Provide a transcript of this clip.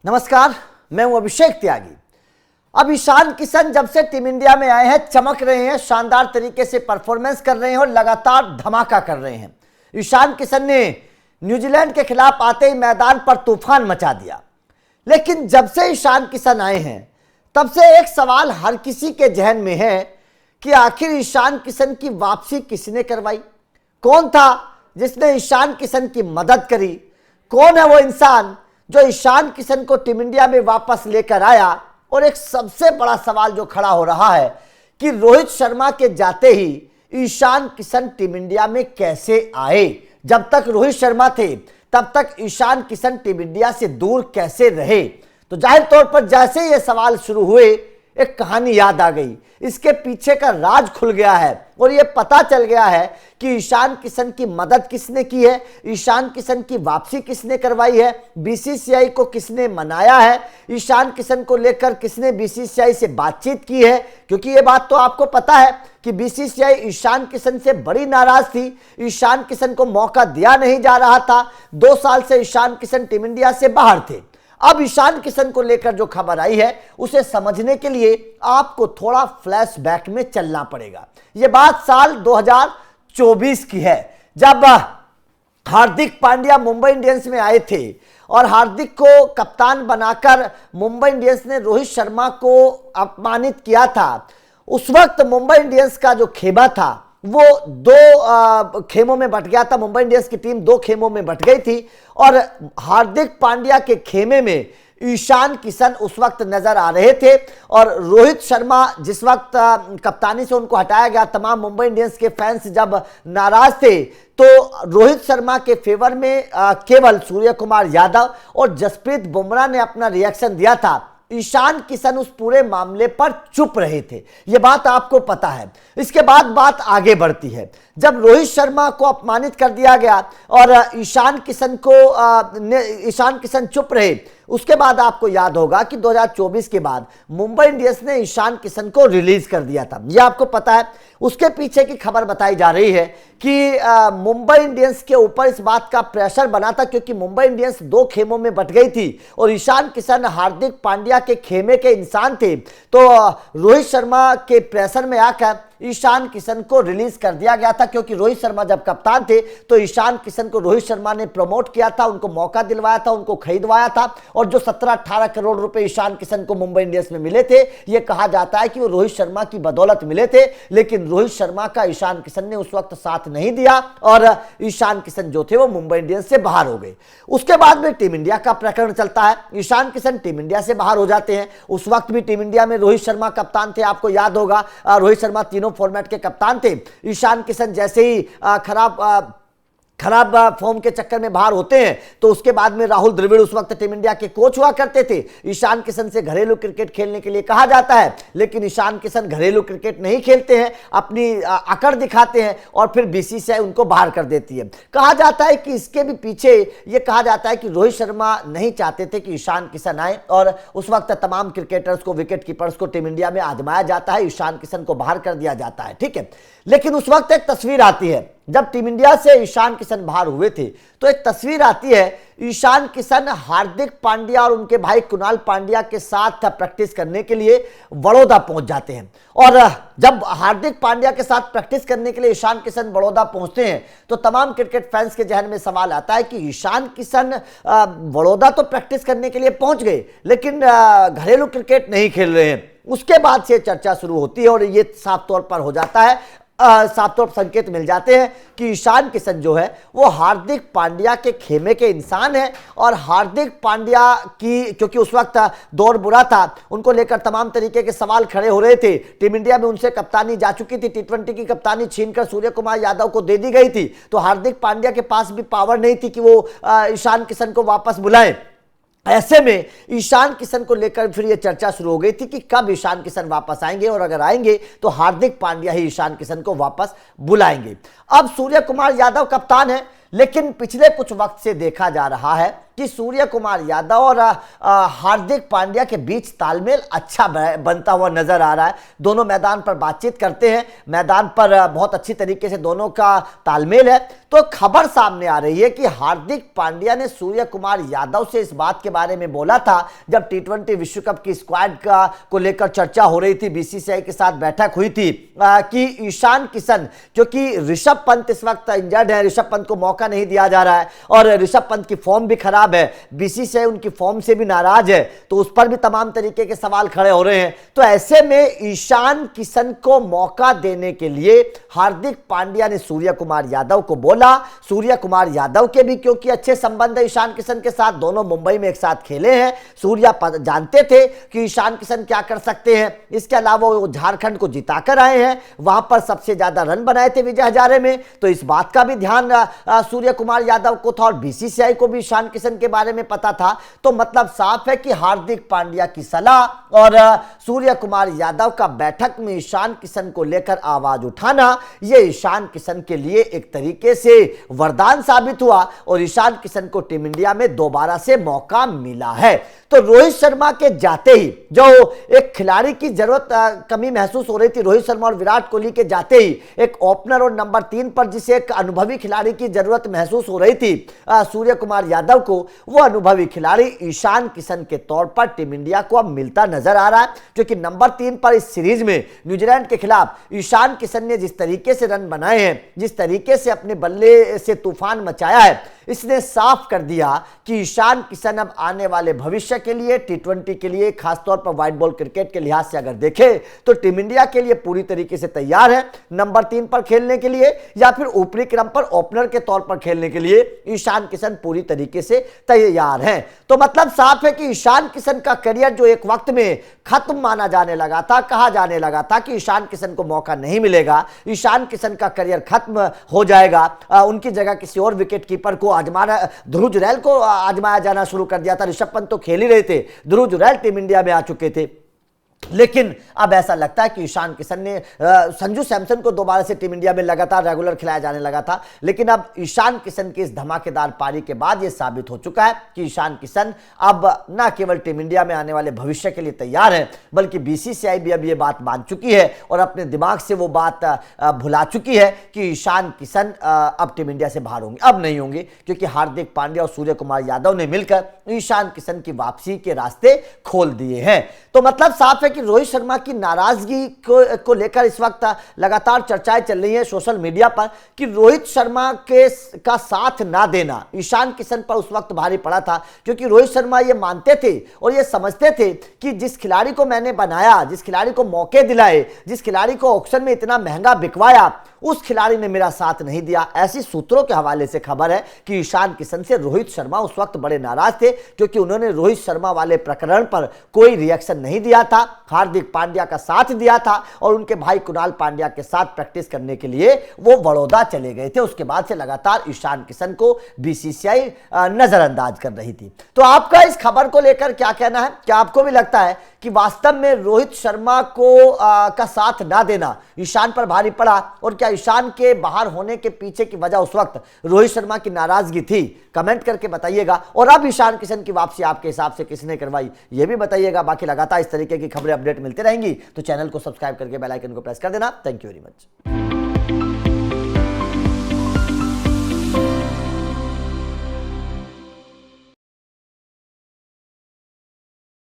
नमस्कार, मैं हूं अभिषेक त्यागी। अब ईशान किशन जब से टीम इंडिया में आए हैं चमक रहे हैं, शानदार तरीके से परफॉर्मेंस कर रहे हैं और लगातार धमाका कर रहे हैं। ईशान किशन ने न्यूजीलैंड के खिलाफ आते ही मैदान पर तूफान मचा दिया। लेकिन जब से ईशान किशन आए हैं तब से एक सवाल हर किसी के जहन में है कि आखिर ईशान किशन की वापसी किसने करवाई? कौन था जिसने ईशान किशन की मदद करी? कौन है वो इंसान जो ईशान किशन को टीम इंडिया में वापस लेकर आया? और एक सबसे बड़ा सवाल जो खड़ा हो रहा है कि रोहित शर्मा के जाते ही ईशान किशन टीम इंडिया में कैसे आए? जब तक रोहित शर्मा थे तब तक ईशान किशन टीम इंडिया से दूर कैसे रहे? तो जाहिर तौर पर जैसे ये सवाल शुरू हुए एक कहानी याद आ गई। इसके पीछे का राज खुल गया है और ये पता चल गया है कि ईशान किशन की मदद किसने की है, ईशान किशन की वापसी किसने करवाई है, बीसीसीआई को किसने मनाया है, ईशान किशन को लेकर किसने बीसीसीआई से बातचीत की है। क्योंकि ये बात तो आपको पता है कि बीसीसीआई ईशान किशन से बड़ी नाराज थी, ईशान किशन को मौका दिया नहीं जा रहा था। 2 साल से ईशान किशन टीम इंडिया से बाहर थे। अब ईशान किशन को लेकर जो खबर आई है उसे समझने के लिए आपको थोड़ा फ्लैशबैक में चलना पड़ेगा। यह बात साल 2024 की है, जब हार्दिक पांड्या मुंबई इंडियंस में आए थे और हार्दिक को कप्तान बनाकर मुंबई इंडियंस ने रोहित शर्मा को अपमानित किया था। उस वक्त मुंबई इंडियंस का जो खेमा था वो 2 खेमों में बट गया था। मुंबई इंडियंस की टीम 2 खेमों में बट गई थी और हार्दिक पांड्या के खेमे में ईशान किशन उस वक्त नजर आ रहे थे। और रोहित शर्मा जिस वक्त कप्तानी से उनको हटाया गया, तमाम मुंबई इंडियंस के फैंस जब नाराज थे तो रोहित शर्मा के फेवर में केवल सूर्य कुमार यादव और जसप्रीत बुमराह ने अपना रिएक्शन दिया था। ईशान किशन उस पूरे मामले पर चुप रहे थे, यह बात आपको पता है। इसके बाद बात आगे बढ़ती है। जब रोहित शर्मा को अपमानित कर दिया गया और ईशान किशन चुप रहे, उसके बाद आपको याद होगा कि 2024 के बाद मुंबई इंडियंस ने ईशान किशन को रिलीज कर दिया था, यह आपको पता है। उसके पीछे की खबर बताई जा रही है कि मुंबई इंडियंस के ऊपर इस बात का प्रेशर बना था क्योंकि मुंबई इंडियंस 2 खेमों में बट गई थी और ईशान किशन हार्दिक पांड्या के खेमे के इंसान थे। तो रोहित शर्मा के प्रेशर में आकर ईशान किशन को रिलीज कर दिया गया था, क्योंकि रोहित शर्मा जब कप्तान थे तो ईशान किशन को रोहित शर्मा ने प्रमोट किया था, उनको मौका दिलवाया था, उनको खरीदवाया था। और जो 17-18 करोड़ रुपए ईशान किशन को मुंबई इंडियंस में मिले थे, यह कहा जाता है कि वो रोहित शर्मा की बदौलत मिले थे। लेकिन रोहित शर्मा का ईशान किशन ने उस वक्त साथ नहीं दिया और ईशान किशन जो थे वो मुंबई इंडियंस से बाहर हो गए। उसके बाद में टीम इंडिया का प्रकरण चलता है, ईशान किशन टीम इंडिया से बाहर हो जाते हैं। उस वक्त भी टीम इंडिया में रोहित शर्मा कप्तान थे, आपको याद होगा। रोहित शर्मा तीनों फॉर्मेट के कप्तान थे। ईशान किशन जैसे ही खराब फॉर्म के चक्कर में बाहर होते हैं तो उसके बाद में राहुल द्रविड़ उस वक्त टीम इंडिया के कोच हुआ करते थे। ईशान किशन से घरेलू क्रिकेट खेलने के लिए कहा जाता है, लेकिन ईशान किशन घरेलू क्रिकेट नहीं खेलते हैं, अपनी अकड़ दिखाते हैं और फिर बीसीसीआई उनको बाहर कर देती है। कहा जाता है कि इसके भी पीछे यह कहा जाता है कि रोहित शर्मा नहीं चाहते थे कि ईशान किशन आए और उस वक्त तमाम क्रिकेटर्स को, विकेट कीपर्स को टीम इंडिया में आजमाया जाता है, ईशान किशन को बाहर कर दिया जाता है, ठीक है। लेकिन उस वक्त एक तस्वीर आती है, जब टीम इंडिया से ईशान किशन बाहर हुए थे तो एक तस्वीर आती है, ईशान किशन हार्दिक पांड्या और उनके भाई कुणाल पांड्या के साथ प्रैक्टिस करने के लिए बड़ौदा पहुंच जाते हैं। और जब हार्दिक पांड्या के साथ प्रैक्टिस करने के लिए ईशान किशन बड़ौदा पहुंचते हैं तो तमाम क्रिकेट फैंस के जहन में सवाल आता है कि ईशान किशन बड़ौदा तो प्रैक्टिस करने के लिए पहुंच गए लेकिन घरेलू क्रिकेट नहीं खेल रहे हैं। उसके बाद से चर्चा शुरू होती है और ये साफ तौर पर हो जाता है, साफ तौर पर संकेत मिल जाते हैं कि ईशान किशन जो है वो हार्दिक पांड्या के खेमे के इंसान है। और हार्दिक पांड्या की, क्योंकि उस वक्त दौर बुरा था, उनको लेकर तमाम तरीके के सवाल खड़े हो रहे थे। टीम इंडिया में उनसे कप्तानी जा चुकी थी, T20 की कप्तानी छीनकर सूर्य कुमार यादव को दे दी गई थी, तो हार्दिक पांड्या के पास भी पावर नहीं थी कि वो ईशान किशन को वापस बुलाएं। ऐसे में ईशान किशन को लेकर फिर यह चर्चा शुरू हो गई थी कि कब ईशान किशन वापस आएंगे और अगर आएंगे तो हार्दिक पांड्या ही ईशान किशन को वापस बुलाएंगे। अब सूर्य कुमार यादव कप्तान है, लेकिन पिछले कुछ वक्त से देखा जा रहा है कि सूर्य कुमार यादव और हार्दिक पांड्या के बीच तालमेल अच्छा बनता हुआ नजर आ रहा है। दोनों मैदान पर बातचीत करते हैं, मैदान पर बहुत अच्छी तरीके से दोनों का तालमेल है। तो खबर सामने आ रही है कि हार्दिक पांड्या ने सूर्य कुमार यादव से इस बात के बारे में बोला था जब T20 विश्व कप की स्क्वाड को लेकर चर्चा हो रही थी, बीसीसीआई के साथ बैठक हुई थी, कि ईशान किशन, क्योंकि ऋषभ पंत इस वक्त इंजर्ड है, ऋषभ पंत को मौका नहीं दिया जा रहा है और ऋषभ पंत की फॉर्म भी खराब है, बीसीसीआई उनकी फॉर्म से भी नाराज है, तो उस पर भी तमाम तरीके के सवाल खड़े हो रहे हैं। तो ऐसे में ईशान किशन को मौका देने के लिए हार्दिक पांड्या ने सूर्य कुमार यादव को बोला। सूर्य कुमार यादव के भी क्योंकि अच्छे संबंध है ईशान किशन के साथ, दोनों मुंबई में एक साथ खेले हैं, सूर्या जानते थे कि ईशान किशन क्या कर सकते हैं। इसके अलावा वो झारखंड को जिताकर आए हैं, वहां पर सबसे ज्यादा रन बनाए थे विजय हजारे में, तो इस बात का भी ध्यान सूर्य कुमार यादव को था और बीसीसीआई को भी ईशान किशन के बारे में पता था। तो मतलब साफ है कि हार्दिक पांड्या की सलाह और सूर्य कुमार यादव का बैठक में ईशान किशन को लेकर आवाज उठाना, यह ईशान किशन के लिए एक तरीके से वरदान साबित हुआ और ईशान किशन को टीम इंडिया में दोबारा से मौका मिला है। तो रोहित शर्मा के जाते ही जो एक खिलाड़ी की जरूरत कमी महसूस हो रही थी, रोहित शर्मा और विराट कोहली के जाते ही एक ओपनर और नंबर 3 पर जिसे एक अनुभवी खिलाड़ी की जरूरत महसूस हो रही थी सूर्य कुमार यादव को, वो अनुभवी खिलाड़ी ईशान किशन के तौर पर टीम इंडिया को अब मिलता नजर आ रहा है। क्योंकि नंबर 3 पर इस सीरीज में न्यूजीलैंड के खिलाफ ईशान किशन ने जिस तरीके से रन बनाए हैं, जिस तरीके से अपने बल्ले से तूफान मचाया है, इसने साफ कर दिया कि ईशान किशन अब आने वाले भविष्य के लिए, T20 के लिए, खासतौर पर व्हाइट बॉल क्रिकेट के लिहाज से अगर देखें तो टीम इंडिया के लिए पूरी तरीके से तैयार है। नंबर 3 पर खेलने के लिए या फिर ऊपरी क्रम पर ओपनर के तौर पर खेलने के लिए ईशान किशन पूरी तरीके से तैयार है। तो मतलब साफ है कि ईशान किशन का करियर जो एक वक्त में खत्म माना जाने लगा था, कहा जाने लगा था कि ईशान किशन को मौका नहीं मिलेगा, ईशान किशन का करियर खत्म हो जाएगा, उनकी जगह किसी और विकेट कीपर को आजमाना, ध्रुव जुरैल को आजमाया जाना शुरू कर दिया था। ऋषभ पंत तो खेल ही रहे थे, ध्रुव जुरैल टीम इंडिया में आ चुके थे, लेकिन अब ऐसा लगता है कि ईशान किशन ने संजू सैमसन को दोबारा से टीम इंडिया में लगातार रेगुलर खिलाया जाने लगा था, लेकिन अब ईशान किशन की इस धमाकेदार पारी के बाद यह साबित हो चुका है कि ईशान किशन अब न केवल टीम इंडिया में आने वाले भविष्य के लिए तैयार है, बल्कि बीसीसीआई भी अब यह बात मान चुकी है और अपने दिमाग से वो बात भुला चुकी है कि ईशान किशन अब टीम इंडिया से बाहर होंगे। अब नहीं होंगे, क्योंकि हार्दिक पांड्या और सूर्य कुमार यादव ने मिलकर ईशान किशन की वापसी के रास्ते खोल दिए हैं। तो मतलब साफ है कि रोहित शर्मा की नाराजगी को लेकर इस वक्त लगातार चर्चाएं चल रही हैं सोशल मीडिया पर कि रोहित शर्मा का साथ ना देना ईशान किशन पर उस वक्त भारी पड़ा था, क्योंकि रोहित शर्मा ये मानते थे और ये समझते थे कि जिस खिलाड़ी को मैंने बनाया, जिस खिलाड़ी को मौके दिलाए, जिस खिलाड़ी को ऑक्शन में इतना महंगा बिकवाया, उस खिलाड़ी ने मेरा साथ नहीं दिया। ऐसी सूत्रों के हवाले से खबर है कि ईशान किशन से रोहित शर्मा उस वक्त बड़े नाराज थे, क्योंकि उन्होंने रोहित शर्मा वाले प्रकरण पर कोई रिएक्शन नहीं दिया था, हार्दिक पांड्या का साथ दिया था और उनके भाई कुणाल पांड्या के साथ प्रैक्टिस करने के लिए वो बड़ौदा चले गए थे। उसके बाद से लगातार ईशान किशन को बीसीसीआई नजरअंदाज कर रही थी। तो आपका इस खबर को लेकर क्या कहना है? क्या आपको भी लगता है कि वास्तव में रोहित शर्मा को का साथ ना देना ईशान पर भारी पड़ा, और क्या ईशान के बाहर होने के पीछे की वजह उस वक्त रोहित शर्मा की नाराजगी थी? कमेंट करके बताइएगा। और अब ईशान किशन की वापसी आपके हिसाब से किसने करवाई, यह भी बताइएगा। बाकी लगातार इस तरीके की खबरें अपडेट मिलती रहेंगी, तो चैनल को सब्सक्राइब करके बेल आइकन को प्रेस कर देना। Thank you very much.